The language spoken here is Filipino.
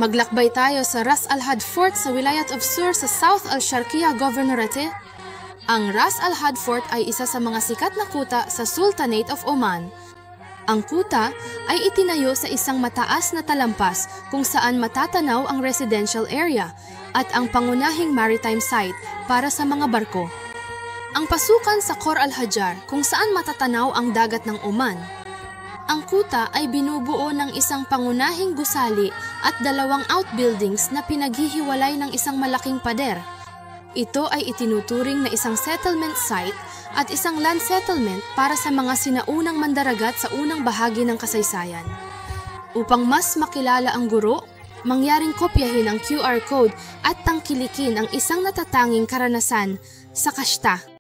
Maglakbay tayo sa Ras Al Had Fort sa Wilayat of Sur sa South Al-Sharqiya Governorate. Ang Ras Al Had Fort ay isa sa mga sikat na kuta sa Sultanate of Oman. Ang kuta ay itinayo sa isang mataas na talampas kung saan matatanaw ang residential area at ang pangunahing maritime site para sa mga barko. Ang pasukan sa Khor Al-Hajar kung saan matatanaw ang dagat ng Oman. Ang kuta ay binubuo ng isang pangunahing gusali at dalawang outbuildings na pinaghihiwalay ng isang malaking pader. Ito ay itinuturing na isang settlement site at isang land settlement para sa mga sinaunang mandaragat sa unang bahagi ng kasaysayan. Upang mas makilala ang guro, mangyaring kopyahin ang QR code at tangkilikin ang isang natatanging karanasan sa Kashta.